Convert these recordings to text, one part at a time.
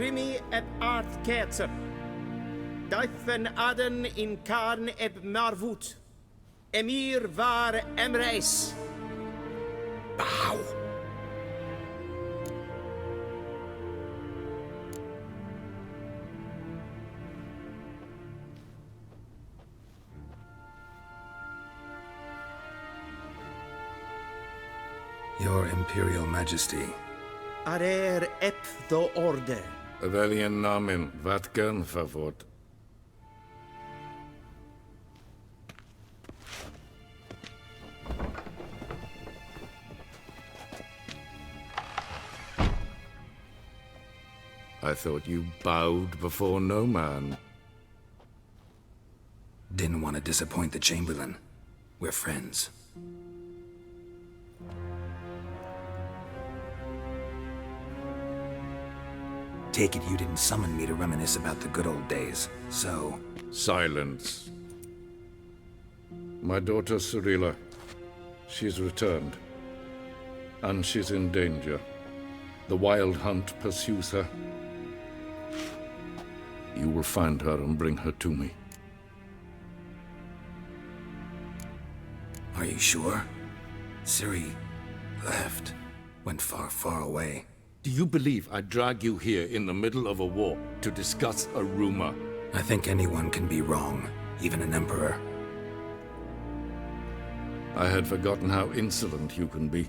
grimi eb art ketzer. Daifen aden in karn eb marvut. Emir var emreis. Bow. Your Imperial Majesty. Arer ep do orde. Weljen namen, wat kan favort? I thought you bowed before no man. Didn't want to disappoint the Chamberlain. We're friends. Take it you didn't summon me to reminisce about the good old days, so... Silence. My daughter Cyrilla, she's returned. And she's in danger. The Wild Hunt pursues her. You will find her and bring her to me. Are you sure? Ciri left. Went far, far away. Do you believe I'd drag you here in the middle of a war to discuss a rumor? I think anyone can be wrong, even an emperor. I had forgotten how insolent you can be.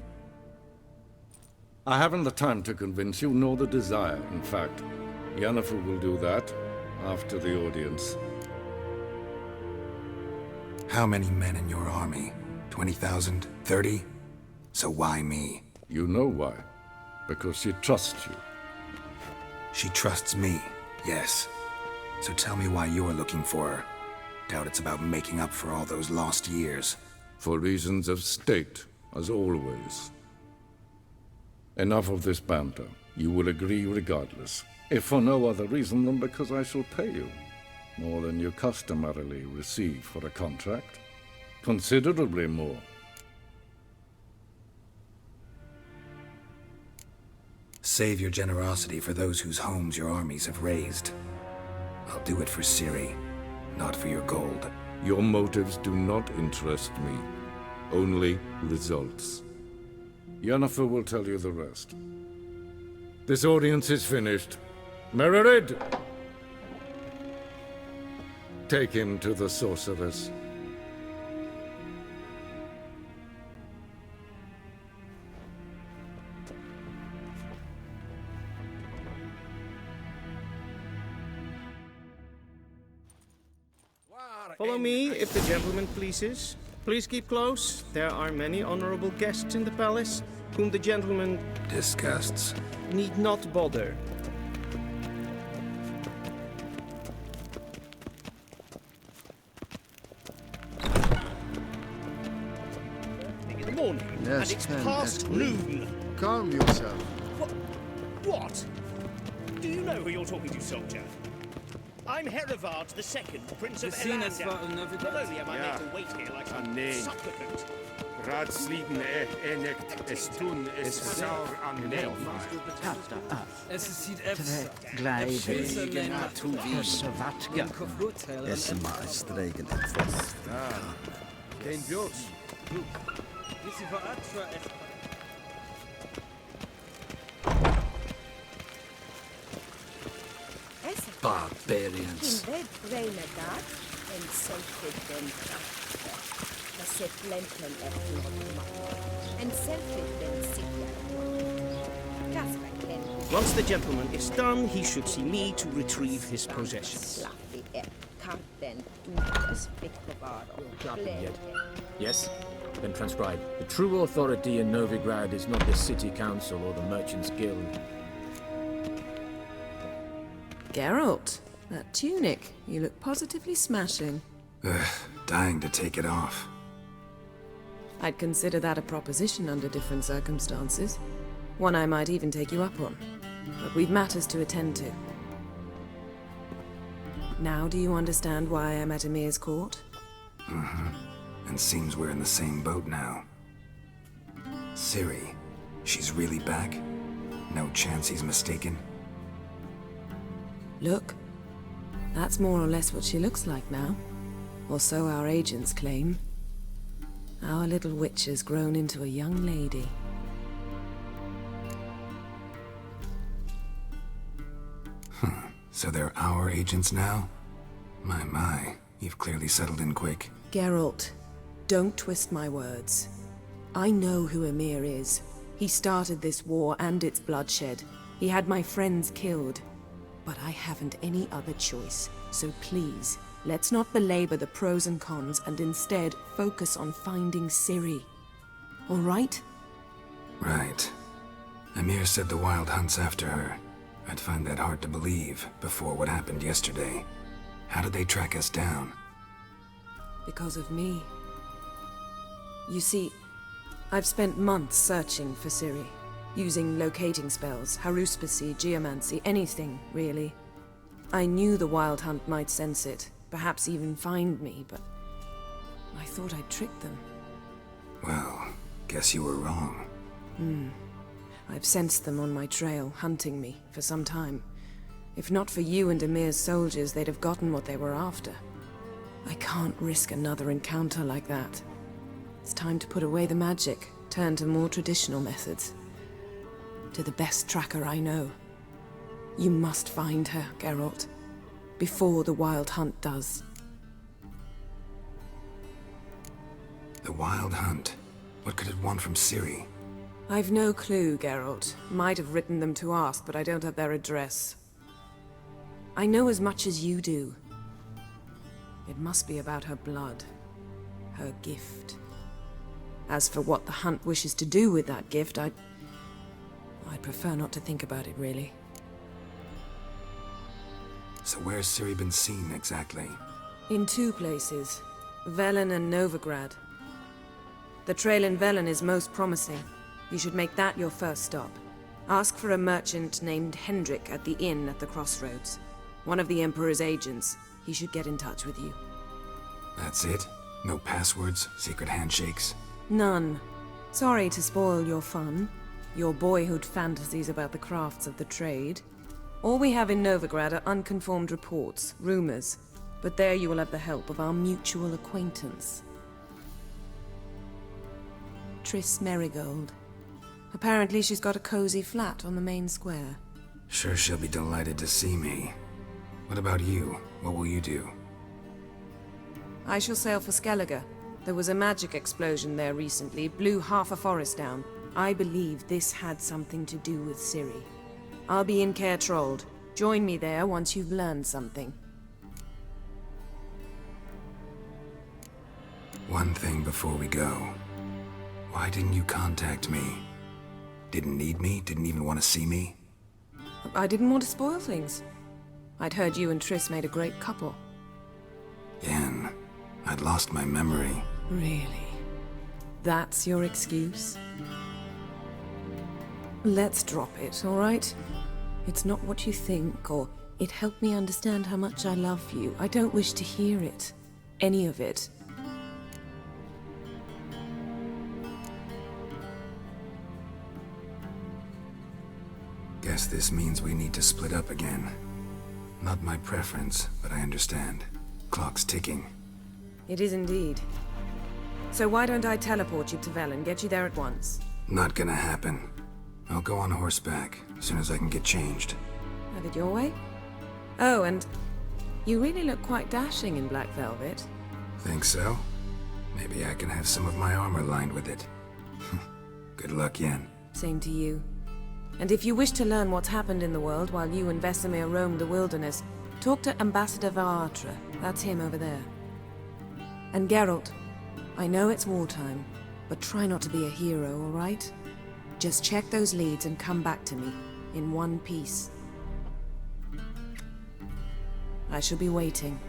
I haven't the time to convince you, nor the desire, in fact. Yennefer will do that after the audience. How many men in your army? 20,000? 30? So why me? You know why. Because she trusts you. She trusts me, yes. So tell me why you're looking for her. Doubt it's about making up for all those lost years. For reasons of state, as always. Enough of this banter. You will agree regardless. If for no other reason than because I shall pay you. More than you customarily receive for a contract. Considerably more. Save your generosity for those whose homes your armies have razed. I'll do it for Ciri, not for your gold. Your motives do not interest me. Only results. Yennefer will tell you the rest. This audience is finished. Mererid! Take him to the sorceress. Follow me, if the gentleman pleases. Please keep close. There are many honorable guests in the palace, whom the gentleman Disgusts. need not bother. In the morning, Yes, and it's Ken, past yes, noon. Calm yourself. What? Do you know who you're talking to, soldier? I'm Herivard II, Prince of Elanda. Not only am I made to wait here like some supplicant. Raadsliden enikt is toen is saur aan Nilfgaard. Es sieht gleiben Versavatga. Es meist regen etwas. Geen beeld. Barbarians. Once the gentleman is done, he should see me to retrieve his possessions. Yes? Then transcribe. The true authority in Novigrad is not the city council or the merchants' guild. Geralt, that tunic. You look positively smashing. Dying to take it off. I'd consider that a proposition under different circumstances. One I might even take you up on. But we've matters to attend to. Now do you understand why I'm at Emir's court? And seems we're in the same boat now. Ciri, she's really back? No chance he's mistaken? Look, that's more or less what she looks like now. Or so our agents claim. Our little witch has grown into a young lady. So they're our agents now? My, you've clearly settled in quick. Geralt, don't twist my words. I know who Emir is. He started this war and its bloodshed. He had my friends killed. But I haven't any other choice. So please, let's not belabor the pros and cons and instead focus on finding Ciri. All right? Right. Emir said the Wild Hunt's after her. I'd find that hard to believe before what happened yesterday. How did they track us down? Because of me. You see, I've spent months searching for Ciri, using locating spells, haruspicy, geomancy, anything, really. I knew the Wild Hunt might sense it, perhaps even find me, but I thought I'd tricked them. Well, guess you were wrong. I've sensed them on my trail, hunting me, for some time. If not for you and Emir's soldiers, they'd have gotten what they were after. I can't risk another encounter like that. It's time to put away the magic, turn to more traditional methods. To the best tracker I know. You must find her, Geralt. Before the Wild Hunt does. The Wild Hunt? What could it want from Ciri? I've no clue, Geralt. Might have written them to ask, but I don't have their address. I know as much as you do. It must be about her blood. Her gift. As for what the Hunt wishes to do with that gift, I'd prefer not to think about it, really. So where's Ciri been seen, exactly? In two places. Velen and Novigrad. The trail in Velen is most promising. You should make that your first stop. Ask for a merchant named Hendrik at the inn at the crossroads. One of the Emperor's agents. He should get in touch with you. That's it? No passwords, secret handshakes? None. Sorry to spoil your fun. Your boyhood fantasies about the crafts of the trade. All we have in Novigrad are unconfirmed reports, rumors. But there you will have the help of our mutual acquaintance. Triss Merigold. Apparently she's got a cozy flat on the main square. Sure she'll be delighted to see me. What about you? What will you do? I shall sail for Skellige. There was a magic explosion there recently, blew half a forest down. I believe this had something to do with Ciri. I'll be in Caer Trold. Join me there once you've learned something. One thing before we go. Why didn't you contact me? Didn't need me? Didn't even want to see me? I didn't want to spoil things. I'd heard you and Triss made a great couple. Yen, I'd lost my memory. Really? That's your excuse? Let's drop it, all right? It's not what you think, or it helped me understand how much I love you. I don't wish to hear it. Any of it. Guess this means we need to split up again. Not my preference, but I understand. Clock's ticking. It is indeed. So why don't I teleport you to Velen, get you there at once? Not gonna happen. I'll go on horseback, as soon as I can get changed. Have it your way? Oh, and you really look quite dashing in black velvet. Think so? Maybe I can have some of my armor lined with it. Good luck, Yen. Same to you. And if you wish to learn what's happened in the world while you and Vesemir roamed the wilderness, talk to Ambassador Varatra. That's him over there. And Geralt, I know it's wartime, but try not to be a hero, all right? Just check those leads and come back to me, in one piece. I shall be waiting.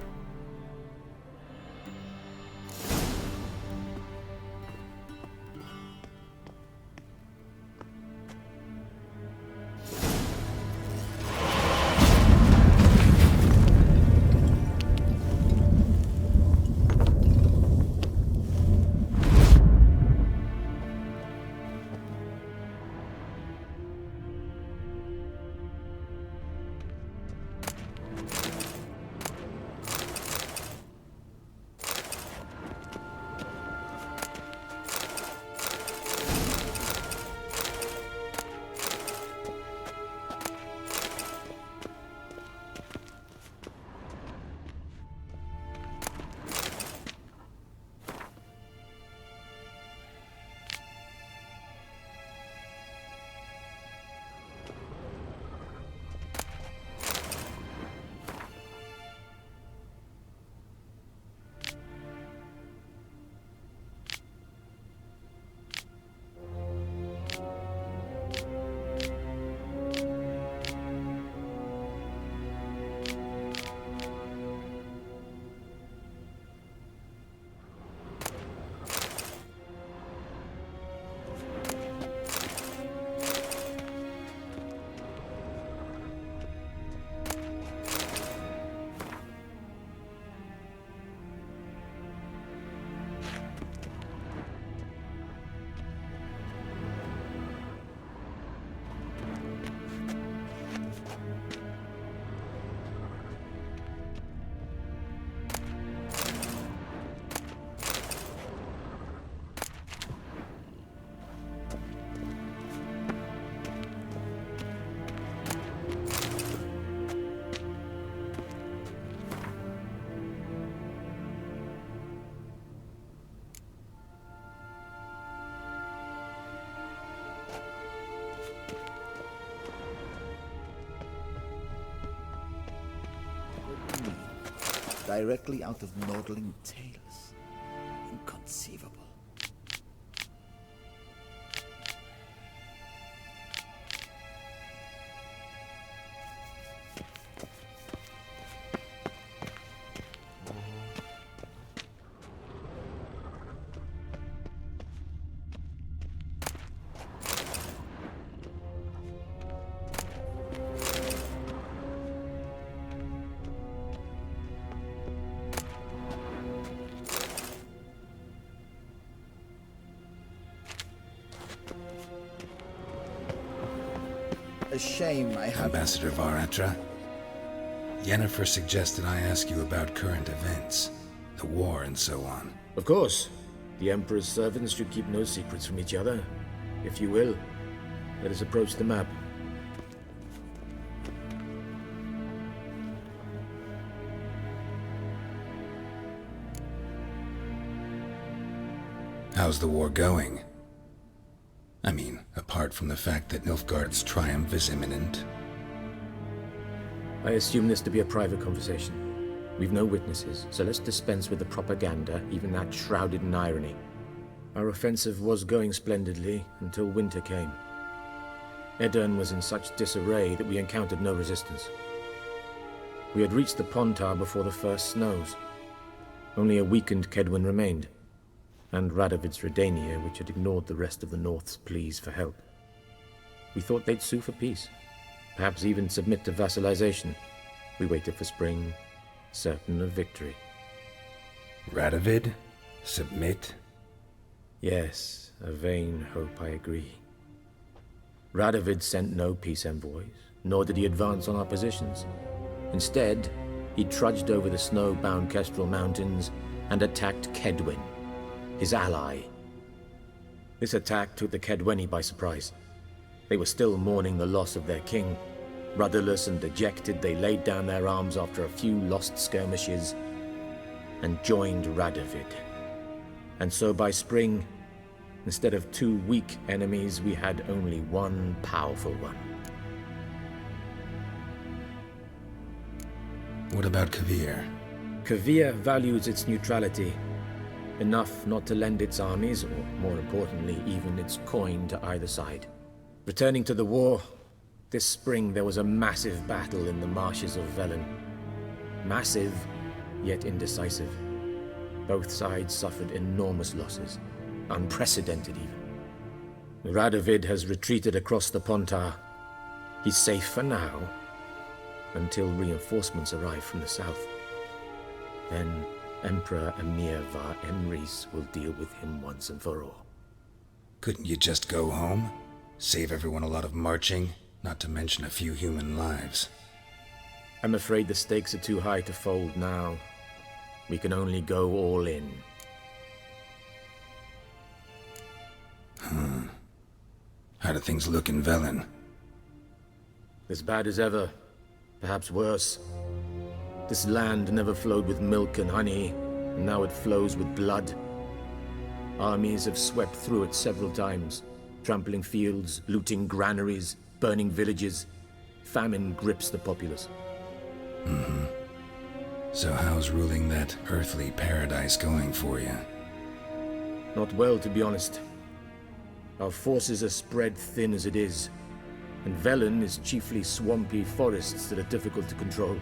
directly out of Nordling tales. Inconceivable. A shame I have... Ambassador Varatra, Yennefer suggested I ask you about current events, the war and so on. Of course. The Emperor's servants should keep no secrets from each other. If you will, let us approach the map. How's the war going? I mean, apart from the fact that Nilfgaard's triumph is imminent. I assume this to be a private conversation. We've no witnesses, so let's dispense with the propaganda, even that shrouded in irony. Our offensive was going splendidly until winter came. Edirn was in such disarray that we encountered no resistance. We had reached the Pontar before the first snows. Only a weakened Kedwin remained, and Radovid's Redania, which had ignored the rest of the North's pleas for help. We thought they'd sue for peace, perhaps even submit to vassalization. We waited for spring, certain of victory. Radovid? Submit? Yes, a vain hope, I agree. Radovid sent no peace envoys, nor did he advance on our positions. Instead, he trudged over the snow-bound Kestrel Mountains and attacked Kedwin, his ally. This attack took the Kedweni by surprise. They were still mourning the loss of their king. Rudderless and dejected, they laid down their arms after a few lost skirmishes and joined Radovid. And so by spring, instead of 2 weak enemies, we had only one powerful one. What about Kavir? Kavir values its neutrality, enough not to lend its armies, or more importantly, even its coin to either side. Returning to the war, this spring there was a massive battle in the marshes of Velen. Massive, yet indecisive. Both sides suffered enormous losses, unprecedented even. Radovid has retreated across the Pontar. He's safe for now, until reinforcements arrive from the south. Then Emperor Emir var Emrys will deal with him once and for all. Couldn't you just go home? Save everyone a lot of marching, not to mention a few human lives. I'm afraid the stakes are too high to fold now. We can only go all in. How do things look in Velen? As bad as ever, perhaps worse. This land never flowed with milk and honey, and now it flows with blood. Armies have swept through it several times, trampling fields, looting granaries, burning villages. Famine grips the populace. So how's ruling that earthly paradise going for you? Not well, to be honest. Our forces are spread thin as it is, and Velen is chiefly swampy forests that are difficult to control.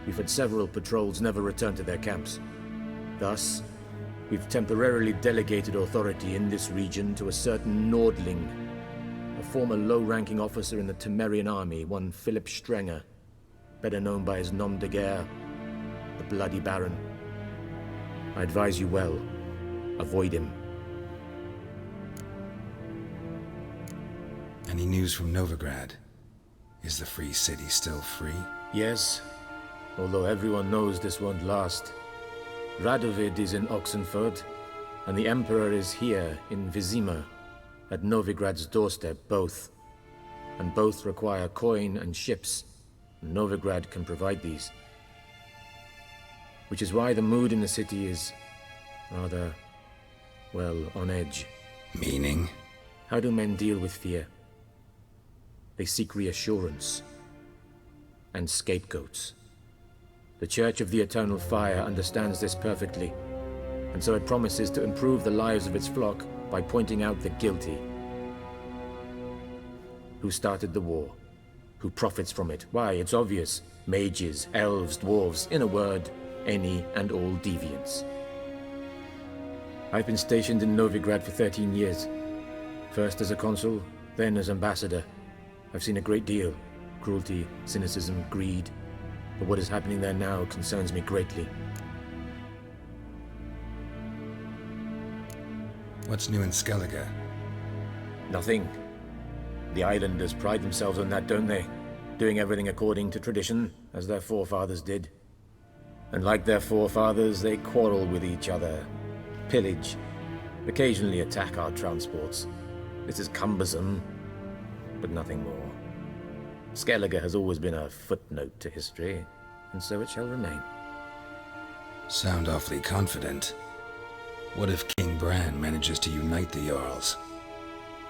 We've had several patrols never return to their camps. Thus, we've temporarily delegated authority in this region to a certain Nordling, a former low-ranking officer in the Temerian army, one Philip Strenger, better known by his nom de guerre, the Bloody Baron. I advise you well. Avoid him. Any news from Novigrad? Is the free city still free? Yes, although everyone knows this won't last. Radovid is in Oxenfurt, and the Emperor is here in Vizima, at Novigrad's doorstep, both. And both require coin and ships. Novigrad can provide these. Which is why the mood in the city is rather, well, on edge. Meaning? How do men deal with fear? They seek reassurance and scapegoats. The Church of the Eternal Fire understands this perfectly, and so it promises to improve the lives of its flock by pointing out the guilty. Who started the war? Who profits from it? Why, it's obvious. Mages, elves, dwarves, in a word, any and all deviants. I've been stationed in Novigrad for 13 years. First as a consul, then as ambassador. I've seen a great deal. Cruelty, cynicism, greed. But what is happening there now concerns me greatly. What's new in Skellige? Nothing. The islanders pride themselves on that, don't they? Doing everything according to tradition, as their forefathers did. And like their forefathers, they quarrel with each other, pillage, occasionally attack our transports. This is cumbersome, but nothing more. Skellige has always been a footnote to history, and so it shall remain. Sound awfully confident. What if King Bran manages to unite the Jarls?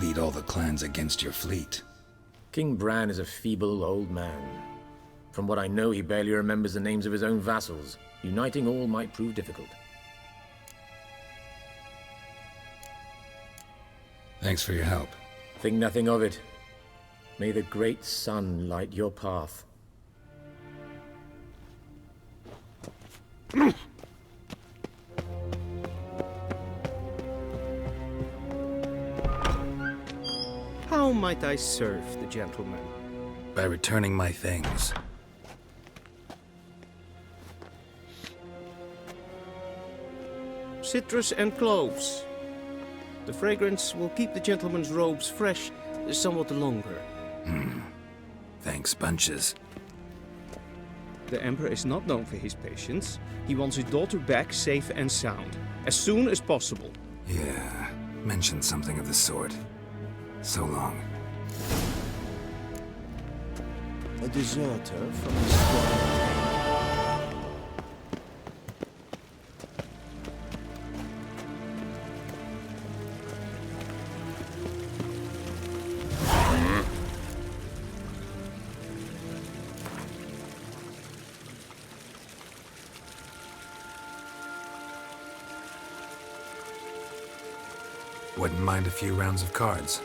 Lead all the clans against your fleet? King Bran is a feeble old man. From what I know, he barely remembers the names of his own vassals. Uniting all might prove difficult. Thanks for your help. Think nothing of it. May the great sun light your path. How might I serve the gentleman? By returning my things. Citrus and cloves. The fragrance will keep the gentleman's robes fresh somewhat longer. Thanks, bunches. The Emperor is not known for his patience. He wants his daughter back safe and sound, as soon as possible. Yeah, mentioned something of the sort. So long. A deserter from the squad. Wouldn't mind a few rounds of cards.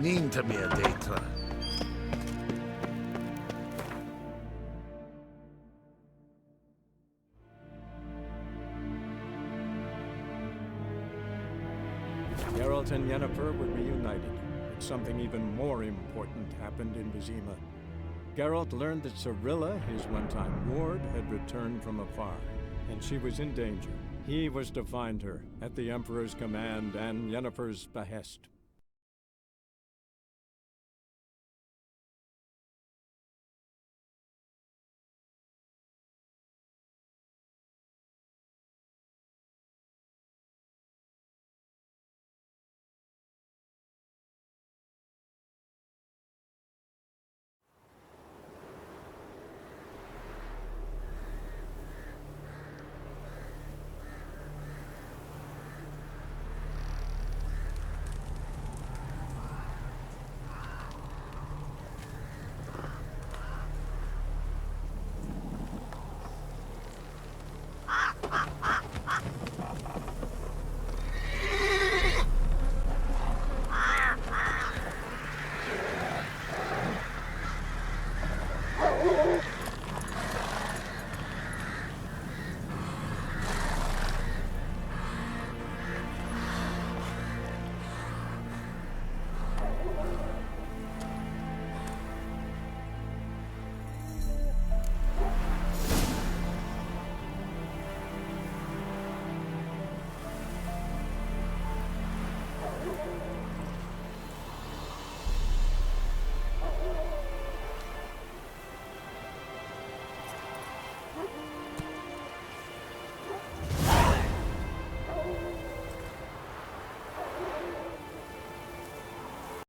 mean to me, Adatra. Geralt and Yennefer were reunited, but something even more important happened in Vizima. Geralt learned that Cirilla, his one-time ward, had returned from afar, and she was in danger. He was to find her, at the Emperor's command and Yennefer's behest.